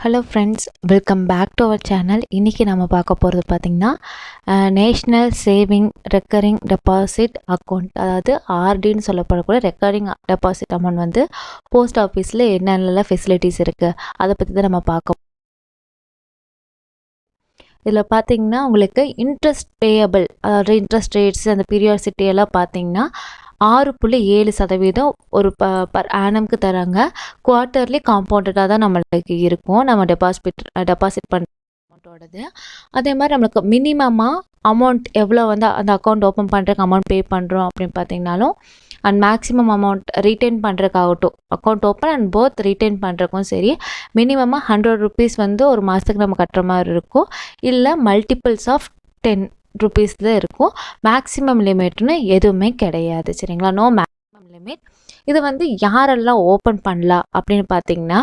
Hello friends, welcome back to our channel. இன்றைக்கி நம்ம பார்க்க போகிறது பார்த்திங்கன்னா national saving recurring deposit account, அதாவது ஆர்டின்னு சொல்லப்படக்கூடிய ரெக்கரிங் டெபாசிட் அமௌண்ட் வந்து போஸ்ட் ஆஃபீஸில் என்னென்னலாம் ஃபெசிலிட்டிஸ் இருக்குது அதை பற்றி தான் நம்ம பார்க்க. இதில் பார்த்திங்கன்னா உங்களுக்கு இன்ட்ரெஸ்ட் பேயபிள், அதாவது இன்ட்ரெஸ்ட் ரேட்ஸ் அந்த பீரியாசிட்டி எல்லாம் பார்த்திங்கன்னா 6.7% ஒரு பர் ஆனம்க்கு தராங்க. குவார்ட்டர்லி காம்பவுண்டடாக தான் நம்மளுக்கு இருக்கும் நம்ம டெபாசிட் பண்ணுற அமௌண்ட்டோடது. அதே மாதிரி நம்மளுக்கு மினிமமாக அமௌண்ட் எவ்வளோ வந்து அந்த அக்கௌண்ட் ஓப்பன் பண்ணுறதுக்கு அமௌண்ட் பே பண்ணுறோம் அப்படின்னு பார்த்தீங்கன்னாலும், அண்ட் மேக்ஸிமம் அமௌண்ட் ரீட்டைன் பண்ணுறதுக்காகட்டும், account open and both retain பண்ணுறக்கும் சரி, மினிமமாக 100 ருபீஸ் வந்து ஒரு மாதத்துக்கு நம்ம கட்டுற மாதிரி இருக்கும். இல்லை மல்டிபிள்ஸ் ஆஃப் 10 ருபீஸ் தான் இருக்கும். மேக்ஸிமம் லிமிட்னு எதுவுமே கிடையாது, சரிங்களா? No maximum limit. இது வந்து யாரெல்லாம் ஓப்பன் பண்ணலாம் அப்படின்னு பார்த்தீங்கன்னா,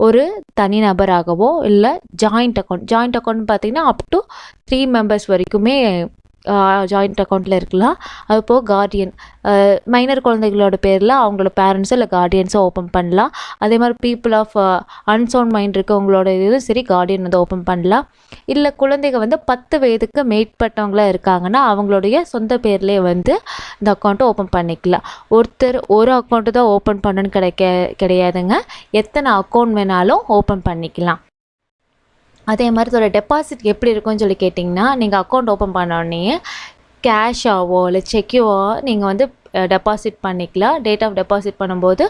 ஒரு தனிநபராகவோ இல்லை ஜாயிண்ட் அக்கௌண்ட் பார்த்தீங்கன்னா அப் டு 3 மெம்பர்ஸ் வரைக்குமே ஜாயிண்ட் அக்கௌண்ட்டில் இருக்கலாம். அது போக கார்டியன், மைனர் குழந்தைகளோட பேரில் அவங்களோட பேரண்ட்ஸோ இல்லை கார்டியன்ஸோ ஓப்பன் பண்ணலாம். அதே மாதிரி பீப்புள் ஆஃப் அன்சவுண்ட் மைண்ட் இருக்கவங்களோட இதுவும் சரி கார்டியன் வந்து ஓப்பன் பண்ணலாம். இல்லை குழந்தைகள் வந்து 10 வயதுக்கு மேற்பட்டவங்களாக இருக்காங்கன்னா அவங்களுடைய சொந்த பேர்லேயே வந்து இந்த அக்கௌண்ட்டை ஓப்பன் பண்ணிக்கலாம். ஒருத்தர் ஒரு அக்கௌண்ட்டு தான் ஓப்பன் பண்ணணும்னு கிடையாதுங்க. எத்தனை அக்கௌண்ட் வேணாலும் ஓப்பன் பண்ணிக்கலாம். அதே மாதிரி இதோட டெபாசிட் எப்படி இருக்கும்னு சொல்லி கேட்டிங்கன்னா, நீங்கள் அக்கௌண்ட் ஓப்பன் பண்ணோடனே கேஷாவோ இல்லை செக்கையோ நீங்கள் வந்து டெபாசிட் பண்ணிக்கலாம். டேட் ஆஃப் டெபாசிட் பண்ணும்போது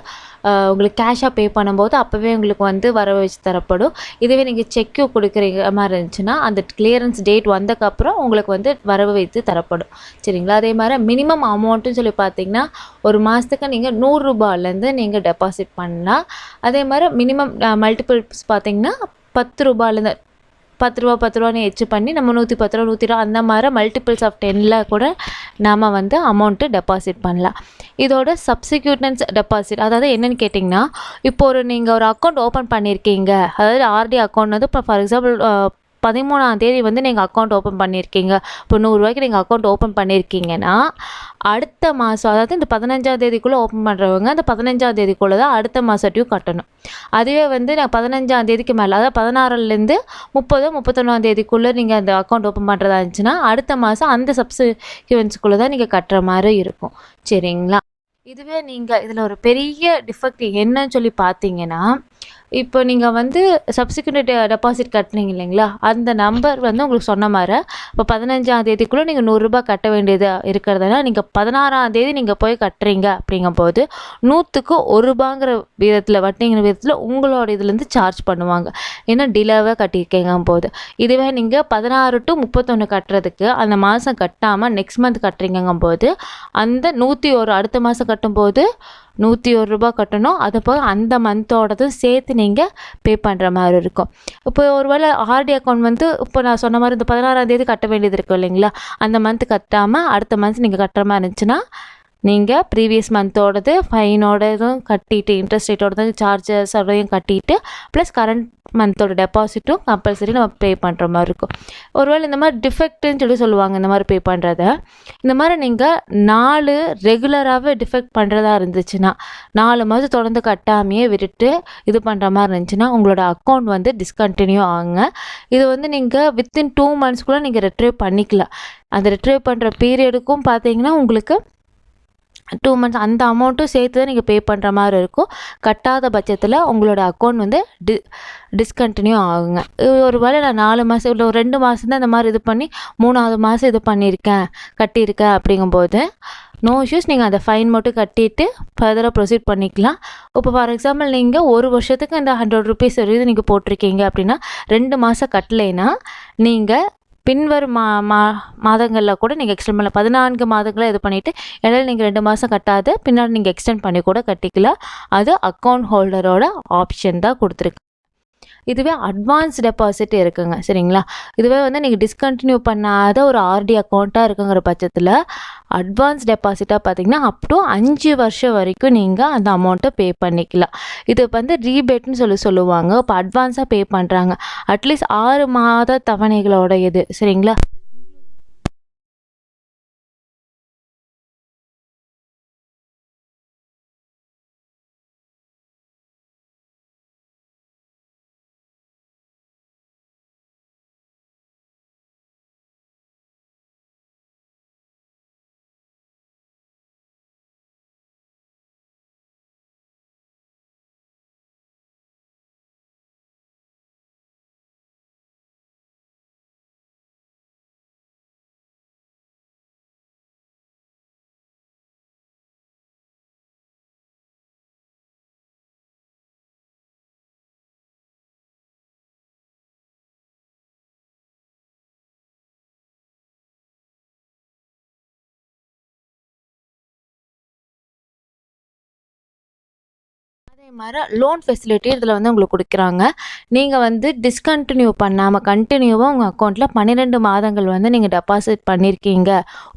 உங்களுக்கு கேஷாக பே பண்ணும்போது அப்போவே உங்களுக்கு வந்து வரவு வச்சு தரப்படும். இதுவே நீங்கள் செக்கு கொடுக்குற மாதிரி இருந்துச்சுன்னா அந்த கிளியரன்ஸ் டேட் வந்ததுக்கப்புறம் உங்களுக்கு வந்து வரவு வைத்து தரப்படும், சரிங்களா? அதே மாதிரி மினிமம் அமௌண்ட்டுன்னு சொல்லி பார்த்தீங்கன்னா ஒரு மாதத்துக்கு நீங்கள் 100 ரூபாயிலேருந்து நீங்கள் டெபாசிட் பண்ணலாம். அதே மாதிரி மினிமம் மல்டிபிள்ஸ் பார்த்தீங்கன்னா 10 ரூபாயிலேருந்து 10 ரூபான்னு எச்சு பண்ணி நம்ம 110 ரூபா 100 அந்த மாதிரி மல்டிபிள்ஸ் ஆஃப் 10ல் கூட நாம் வந்து அமௌண்ட்டு டெபாசிட் பண்ணலாம். இதோட சப்சிக்யூட்டன்ஸ் டெபாசிட் அதாவது என்னென்னு கேட்டிங்கன்னா, இப்போ நீங்கள் ஒரு அக்கௌண்ட் ஓப்பன் பண்ணியிருக்கீங்க, அதாவது ஆர்டி அக்கௌண்ட் வந்து இப்போ ஃபார் எக்ஸாம்பிள் 13ஆம் தேதி வந்து நீங்கள் அக்கௌண்ட் ஓப்பன் பண்ணியிருக்கீங்க. இப்போ 100 ரூபாய்க்கு நீங்கள் அக்கௌண்ட் ஓப்பன் பண்ணியிருக்கீங்கன்னா அடுத்த மாதம், அதாவது இந்த 15ஆம் தேதிக்குள்ளே ஓப்பன் பண்ணுறவங்க அந்த 15ஆம் தேதிக்குள்ளே தான் அடுத்த மாதத்தையும் கட்டணும். அதுவே வந்து நான் 15ஆம் தேதிக்கு மேலே, அதாவது 16லேருந்து 31ஆம் தேதிக்குள்ளே நீங்கள் அந்த அக்கௌண்ட் ஓப்பன் பண்ணுறதா இருந்துச்சுன்னா அடுத்த மாதம் அந்த சப்சிக்வென்ஸுக்குள்ளே தான் நீங்கள் கட்டுற மாதிரி இருக்கும், சரிங்களா? இதுவே நீங்கள் இதில் ஒரு பெரிய டிஃபெக்ட் என்னன்னு சொல்லி பார்த்தீங்கன்னா, இப்போ நீங்கள் வந்து சப்சிக்வெண்ட் டெபாசிட் கட்டுறீங்க இல்லைங்களா, அந்த நம்பர் வந்து உங்களுக்கு சொன்ன மாதிரி இப்போ 15ஆம் தேதிக்குள்ளே நீங்கள் 100 ரூபாய் கட்ட வேண்டியதாக இருக்கிறதுனால நீங்கள் 16ஆம் தேதி நீங்கள் போய் கட்டுறீங்க அப்படிங்கும்போது 100க்கு 1 ரூபாங்கிற விதத்தில் வட்டிங்கிற விதத்தில் உங்களோட இதுலேருந்து சார்ஜ் பண்ணுவாங்க. ஏன்னா டிலேவாக கட்டியிருக்கீங்க போது. இதுவே நீங்கள் 16 to 31 கட்டுறதுக்கு அந்த மாதம் கட்டாமல் நெக்ஸ்ட் மந்த் கட்டுறீங்கும் போது அந்த 101 அடுத்த மாதம் கட்டும்போது 101 ரூபாய் கட்டணும். அது போக அந்த மந்தோடதும் சேர்த்து நீங்கள் பே பண்ணுற மாதிரி இருக்கும். இப்போ ஒருவேளை ஆர்டி அக்கௌண்ட் வந்து இப்போ நான் சொன்ன மாதிரி இந்த 16ஆம் தேதி கட்ட வேண்டியது இருக்கும் இல்லைங்களா, அந்த மந்த் கட்டாமல் அடுத்த மந்த் நீங்கள் கட்டுற மாதிரி இருந்துச்சுன்னா நீங்கள் ப்ரீவியஸ் மந்தோடது ஃபைனோடதும் கட்டிட்டு இன்ட்ரெஸ்ட் ரேட்டோடதும் சார்ஜஸோடையும் கட்டிட்டு ப்ளஸ் கரண்ட் மந்தோட டெபாசிட்டும் கம்பல்சரி நம்ம பே பண்ணுற மாதிரி இருக்கும். ஒருவேளை இந்த மாதிரி டிஃபெக்ட்டுன்னு சொல்லி சொல்லுவாங்க இந்த மாதிரி பே பண்ணுறத. இந்த மாதிரி நீங்கள் 4 ரெகுலராகவே டிஃபெக்ட் பண்ணுறதா இருந்துச்சுன்னா 4 மாதம் தொடர்ந்து கட்டாமையே விட்டுட்டு இது பண்ணுற மாதிரி இருந்துச்சுன்னா உங்களோட அக்கௌண்ட் வந்து டிஸ்கண்டினியூ ஆகுங்க. இது வந்து நீங்கள் வித்தின் 2 மந்த்ஸ்க்குள்ளே நீங்கள் ரிட்ரைவ் பண்ணிக்கலாம். அந்த ரிட்ரைவ் பண்ணுற பீரியடுக்கும் பார்த்தீங்கன்னா உங்களுக்கு 2 மந்த்ஸ் அந்த அமௌண்ட்டும் சேர்த்து தான் நீங்கள் பே பண்ணுற மாதிரி இருக்கும். கட்டாத பட்சத்தில் உங்களோட அக்கௌண்ட் வந்து டிஸ்கண்டினியூ ஆகுங்க. ஒரு வேளை நான் 4 மாதம் இல்லை ஒரு 2 மாதம் தான் இந்த மாதிரி இது பண்ணி 3ஆவது மாதம் இது கட்டியிருக்கேன் அப்படிங்கும்போது நோ இஷ்யூஸ். நீங்கள் அந்த ஃபைன் மட்டும் கட்டிட்டு ஃபர்தராக ப்ரொசீட் பண்ணிக்கலாம். இப்போ ஃபார் எக்ஸாம்பிள் நீங்கள் ஒரு வருஷத்துக்கு இந்த 100 ருபீஸ் வரையும் நீங்கள் போட்டிருக்கீங்க அப்படின்னா 2 மாதம் கட்டலைன்னா நீங்கள் பின்வரும் மாதங்களில் கூட நீங்கள் எக்ஸ்டெண்ட் பண்ணலாம். 14 மாதங்களை இது பண்ணிவிட்டு இடையில நீங்கள் 2 மாதம் கட்டாத பின்னாடி நீங்கள் எக்ஸ்டெண்ட் பண்ணி கூட கட்டிக்கலாம். அது அக்கௌண்ட் ஹோல்டரோட ஆப்ஷன் தான் கொடுத்துருக்கு. இதுவே அட்வான்ஸ் டெபாசிட் இருக்குங்க, சரிங்களா? இதுவே வந்து நீங்கள் டிஸ்கண்டினியூ பண்ணாத ஒரு ஆர்டி அக்கௌண்ட்டாக இருக்குங்கிற பட்சத்தில் அட்வான்ஸ் டெபாசிட்டாக பார்த்தீங்கன்னா அப் டு 5 வருஷம் வரைக்கும் நீங்கள் அந்த அமௌண்ட்டை பே பண்ணிக்கலாம். இது வந்து ரீபேட்னு சொல்லுவாங்க. இப்போ அட்வான்ஸாக பே பண்ணுறாங்க அட்லீஸ்ட் 6 மாத தவணைகளோட இது, சரிங்களா? அதே மாதிரி லோன் ஃபெசிலிட்டி இதில் வந்து உங்களுக்கு கொடுக்குறாங்க. நீங்கள் வந்து டிஸ்கண்டினியூ பண்ணாமல் கண்டினியூவாக உங்கள் அக்கௌண்ட்டில் 12 மாதங்கள் வந்து நீங்கள் டெபாசிட் பண்ணியிருக்கீங்க,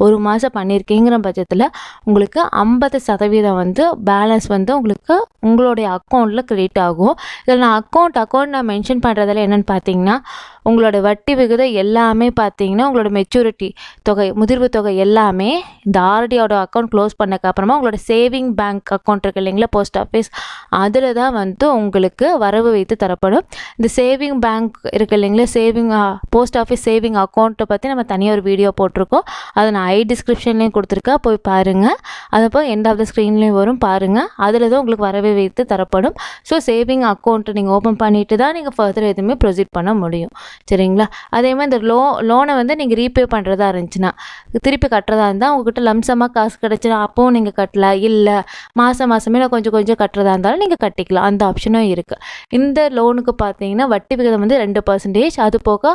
1 மாதம் பண்ணியிருக்கீங்கிற பட்சத்தில் உங்களுக்கு 50% வந்து பேலன்ஸ் வந்து உங்களுக்கு உங்களுடைய அக்கௌண்ட்டில் கிரெடிட் ஆகும். இதில் நான் அக்கௌண்ட் நான் மென்ஷன் பண்ணுறதில் என்னென்னு பார்த்தீங்கன்னா, உங்களோட வட்டி விகிதம் எல்லாமே பார்த்தீங்கன்னா உங்களோட மெச்சூரிட்டி தொகை, முதிர்வு தொகை எல்லாமே இந்த ஆர்டியோட அக்கௌண்ட் க்ளோஸ் பண்ணக்கப்புறமா உங்களோட சேவிங் பேங்க் அக்கௌண்ட் இருக்குது இல்லைங்களா, போஸ்ட் ஆஃபீஸ், அதில் தான் வந்து உங்களுக்கு வரவு வைத்து தரப்படும். இந்த சேவிங் பேங்க் இருக்குது இல்லைங்களா, போஸ்ட் ஆஃபீஸ் சேவிங் அக்கௌண்ட்டை பற்றி நம்ம தனியாக ஒரு வீடியோ போட்டிருக்கோம். அதை நான் டிஸ்கிரிப்ஷன்லேயும் கொடுத்துருக்கேன், போய் பாருங்கள். அது போய் எண்ட் ஆஃப் த ஸ்க்ரீன்லேயும் வரும் பாருங்கள். அதில் தான் உங்களுக்கு வரவு வைத்து தரப்படும். ஸோ சேவிங் அக்கௌண்ட்டை நீங்கள் ஓப்பன் பண்ணிவிட்டு தான் நீங்கள் ஃபர்தர் எதுவுமே ப்ரொசீட் பண்ண முடியும். சரிங்களா? அதே மாதிரி இந்த லோனை வந்து நீங்கள் ரீபே பண்ணுறதா இருந்துச்சுன்னா, திருப்பி கட்டுறதா இருந்தால் உங்கள்கிட்ட லம்சமாக காசு கிடச்சினா அப்போவும் நீங்கள் கட்டல, இல்லை மாதமே நான் கொஞ்சம் கொஞ்சம் கட்டுறதா இருந்தாலும் நீங்கள் கட்டிக்கலாம். அந்த ஆப்ஷனும் இருக்குது. இந்த லோனுக்கு பார்த்தீங்கன்னா வட்டி விகிதம் வந்து 2%. அது போக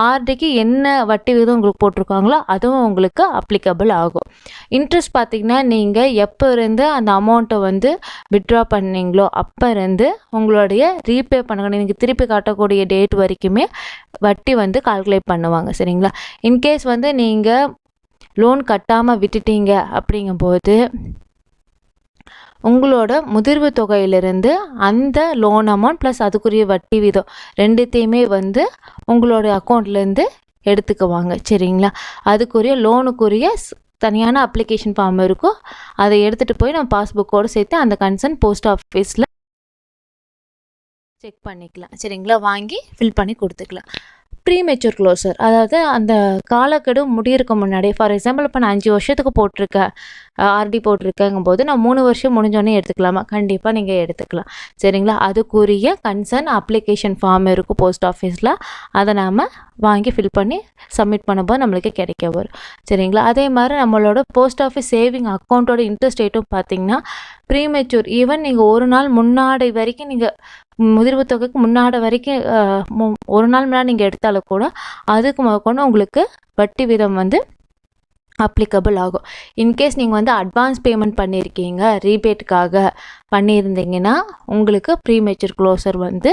ஆர்டிக்கு என்ன வட்டி விகிதம் உங்களுக்கு போட்டிருக்காங்களோ அதுவும் உங்களுக்கு அப்ளிகபிள் ஆகும். இன்ட்ரெஸ்ட் பார்த்தீங்கன்னா நீங்கள் எப்போ இருந்து அந்த அமௌண்ட்டை வந்து வித்ட்ரா பண்ணீங்களோ அப்போ இருந்து உங்களுடைய ரீபே பண்ண நீங்கள் திருப்பி கட்டக்கூடிய டேட் வரைக்குமே வட்டி வந்து கால்குலேட் பண்ணுவாங்க. சரிங்களா? இன்கேஸ் வந்து நீங்கள் லோன் கட்டாமல் விட்டுட்டீங்க அப்படிங்கும்போது உங்களோட முதிர்வு தொகையிலிருந்து அந்த லோன் அமௌண்ட் ப்ளஸ் அதுக்குரிய வட்டி வீதம் ரெண்டுத்தையுமே வந்து உங்களோட அக்கௌண்ட்லேருந்து எடுத்துக்குவாங்க. சரிங்களா? அதுக்குரிய லோனுக்குரிய தனியான அப்ளிகேஷன் ஃபார்ம் இருக்கும். அதை எடுத்துகிட்டு போய் நம்ம பாஸ்புக்கோடு சேர்த்து அந்த கன்சர்ன் போஸ்ட் ஆஃபீஸில் செக் பண்ணிக்கலாம். சரிங்களா? வாங்கி ஃபில் பண்ணி கொடுத்துக்கலாம். ப்ரீமெச்சூர் க்ளோசர், அதாவது அந்த காலக்கெடு முடியறதுக்கு முன்னாடி, ஃபார் எக்ஸாம்பிள் இப்போ நான் 5 வருஷத்துக்கு போட்டிருக்கேன், ஆர்டி போட்டிருக்கேங்கும் போது நான் 3 வருஷம் முடிஞ்சோடனே எடுத்துக்கலாமா? கண்டிப்பாக நீங்கள் எடுத்துக்கலாம். சரிங்களா? அதுக்குரிய கன்சர்ன் அப்ளிகேஷன் ஃபார்ம் இருக்கும் போஸ்ட் ஆஃபீஸில். அதை நாம் வாங்கி ஃபில் பண்ணி சப்மிட் பண்ணும்போது நம்மளுக்கு கிடைக்க வரும். சரிங்களா? அதே மாதிரி நம்மளோட போஸ்ட் ஆஃபீஸ் சேவிங் அக்கௌண்ட்டோட இன்ட்ரெஸ்ட் ரேட்டும் பார்த்திங்கன்னா ப்ரீமெச்சூர் ஈவன் நீங்கள் ஒரு நாள் முன்னாடி வரைக்கும் நீங்கள் முதிர்வு தொகைக்கு முன்னாடி வரைக்கும் ஒரு நாள் முன்னாடி நீங்கள் எடுத்தாலும் கூட அதுக்கு முதற்கொண்டு உங்களுக்கு வட்டி வீதம் வந்து அப்ளிகபிள் ஆகும். இன்கேஸ் நீங்கள் வந்து அட்வான்ஸ் பேமெண்ட் பண்ணியிருக்கீங்க, ரீபேட்டுக்காக பண்ணியிருந்தீங்கன்னா உங்களுக்கு ப்ரீமெச்சூர் க்ளோசர் வந்து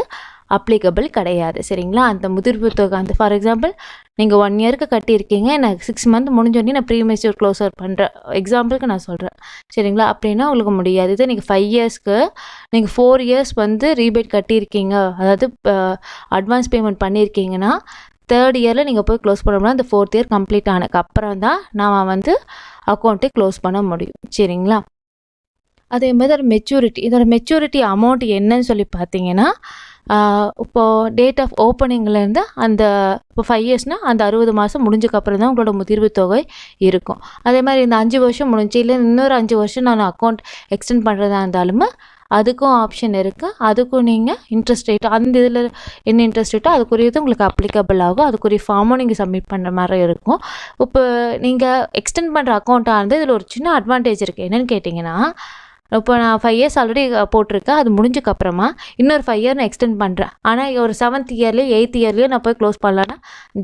அப்ளிகபிள் கிடையாது. சரிங்களா? அந்த முதிர்வு தொகை அந்த ஃபார் எக்ஸாம்பிள் நீங்கள் 1 இயருக்கு கட்டியிருக்கீங்க, எனக்கு 6 மந்த் முடிஞ்சோடனே நான் ப்ரீமெச்சூர் க்ளோசர் பண்ணுறேன், எக்ஸாம்பிளுக்கு நான் சொல்கிறேன். சரிங்களா? அப்படின்னா உங்களுக்கு முடியாது. இது நீங்கள் 5 இயர்ஸ்க்கு நீங்கள் 4 இயர்ஸ் வந்து ரீபேட் கட்டியிருக்கீங்க, அதாவது அட்வான்ஸ் பேமெண்ட் பண்ணியிருக்கீங்கன்னா 3rd இயரில் நீங்கள் போய் க்ளோஸ் பண்ண முடியாது. அந்த 4th இயர் கம்ப்ளீட் ஆனதுக்கு அப்புறம் தான் நாம் வந்து அக்கௌண்ட்டை க்ளோஸ் பண்ண முடியும். சரிங்களா? அதே மாதிரி மெச்சூரிட்டி, இதோட மெச்சூரிட்டி அமௌண்ட் என்னன்னு சொல்லி பார்த்தீங்கன்னா, இப்போது டேட் ஆஃப் ஓப்பனிங்லேருந்து அந்த இப்போ 5 இயர்ஸ்னால் அந்த 60 மாதம் முடிஞ்சக்கப்புறம் தான் உங்களோட முதிர்வு தொகை இருக்கும். அதே மாதிரி இந்த 5 வருஷம் முடிஞ்சு இல்லை இன்னொரு 5 வருஷம் நான் அக்கௌண்ட் எக்ஸ்டெண்ட் பண்ணுறதா இருந்தாலுமே அதுக்கும் ஆப்ஷன் இருக்குது. அதுக்கும் நீங்கள் இன்ட்ரெஸ்ட் ரேட் அந்த இதில் என்ன இன்ட்ரெஸ்ட் ரேட்டோ அதுக்குரியது உங்களுக்கு அப்ளிகபிள் ஆகும். அதுக்குரிய ஃபார்மும் நீங்கள் சப்மிட் பண்ணுற மாதிரி இருக்கும். இப்போ நீங்கள் எக்ஸ்டெண்ட் பண்ணுற அக்கௌண்ட்டாக இருந்து இதில் ஒரு சின்ன அட்வான்டேஜ் இருக்குது. என்னென்னு கேட்டிங்கன்னா, இப்போ நான் 5 இயர்ஸ் ஆல்ரெடி போட்டிருக்கேன், அது முடிஞ்சக்கப்புறமா இன்னொரு 5 இயர் நான் எக்ஸ்டெண்ட் பண்ணுறேன். ஆனால் ஒரு 7th இயர்லேயோ 8th இயர்லேயோ நான் போய் க்ளோஸ் பண்ணலான்னா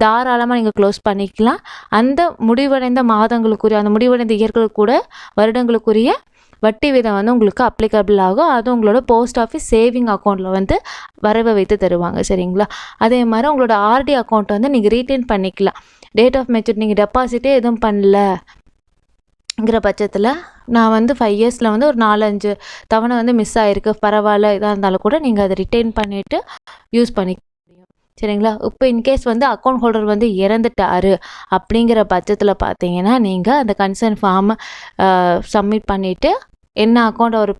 தாராளமாக நீங்கள் க்ளோஸ் பண்ணிக்கலாம். அந்த முடிவடைந்த மாதங்களுக்குரிய அந்த முடிவடைந்த இயர்களுக்கு கூட வருடங்களுக்குரிய வட்டி வீதம் வந்து உங்களுக்கு அப்ளிகபிள் ஆகும். அது உங்களோட போஸ்ட் ஆஃபீஸ் சேவிங் அக்கௌண்ட்டில் வந்து வரவை வைத்து தருவாங்க. சரிங்களா? அதே மாதிரி உங்களோட ஆர்டி அக்கௌண்ட் வந்து நீங்கள் ரீட்டைன் பண்ணிக்கலாம். டேட் ஆஃப் மெச்சூரிட்டி நீங்கள் டெபாசிட்டே எதுவும் பண்ணலங்கிற பட்சத்தில் நான் வந்து 5 இயர்ஸில் வந்து ஒரு 4-5 தவணை வந்து மிஸ் ஆகிருக்கு, பரவாயில்ல இதாக இருந்தாலும் கூட நீங்கள் அதை ரிட்டைன் பண்ணிவிட்டு யூஸ் பண்ணிக்க முடியும். சரிங்களா? இப்போ இன்கேஸ் வந்து அக்கௌண்ட் ஹோல்டர் வந்து இறந்துட்டாரு அப்படிங்கிற பட்சத்தில் பார்த்தீங்கன்னா நீங்கள் அந்த கன்சர்ன் ஃபார்மை சப்மிட் பண்ணிவிட்டு என்ன அக்கௌண்ட் அவர்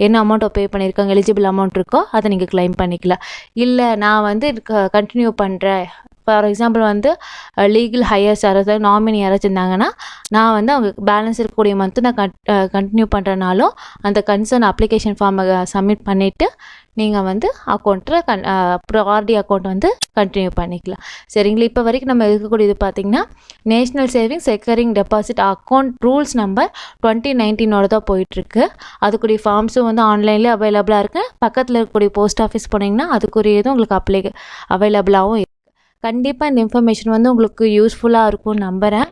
என்ன அமௌண்ட் பே பண்ணியிருக்காங்க, எலிஜிபிள் அமௌண்ட் இருக்கோ அதை நீங்கள் கிளைம் பண்ணிக்கலாம். இல்லை நான் வந்து கண்டினியூ பண்ணுறேன், ஃபார் எக்ஸாம்பிள் வந்து லீகல் ஹையர்ஸ் யாராவது நாமினி யாராச்சும் இருந்தாங்கன்னா நான் வந்து அவங்க பேலன்ஸ் இருக்கக்கூடிய மந்த்து நான் கண்டினியூ பண்ணுறனாலும் அந்த கன்சர்ன் அப்ளிகேஷன் ஃபார்மை சப்மிட் பண்ணிவிட்டு நீங்கள் வந்து அக்கௌண்ட்டில் அப்புறம் ஆர்டி அக்கௌண்ட் வந்து கண்டினியூ பண்ணிக்கலாம். சரிங்களா? இப்போ வரைக்கும் நம்ம இருக்கக்கூடியது பார்த்திங்கன்னா national savings recurring deposit account rules number 2019 தான் போயிட்டுருக்கு. அதுக்குரிய ஃபார்ம்ஸும் வந்து ஆன்லைன்லேயே அவைலபிளாக இருக்குது. பக்கத்தில் இருக்கக்கூடிய போஸ்ட் ஆஃபீஸ் போனீங்கன்னா அதுக்குரியதும் உங்களுக்கு அவைலபிளாகவும் இருக்குது. கண்டிப்பாக இந்த இன்ஃபர்மேஷன் வந்து உங்களுக்கு யூஸ்ஃபுல்லாக இருக்கும்னு நம்புகிறேன்.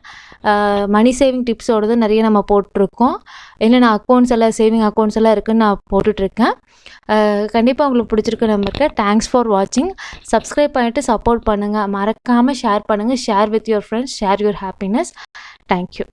மணி சேவிங் டிப்ஸோடது நிறைய நம்ம போட்டிருக்கோம். என்னென்ன அக்கௌண்ட்ஸ் எல்லாம் சேவிங் அக்கௌண்ட்ஸ் எல்லாம் இருக்குதுன்னு நான் போட்டுட்ருக்கேன். கண்டிப்பாக உங்களுக்கு பிடிச்சிருக்கு நம்புகிறேன். தேங்க்ஸ் ஃபார் வாட்சிங். சப்ஸ்கிரைப் பண்ணிவிட்டு சப்போர்ட் பண்ணுங்கள். மறக்காமல் ஷேர் பண்ணுங்கள். Share with your friends. Share your happiness. Thank you.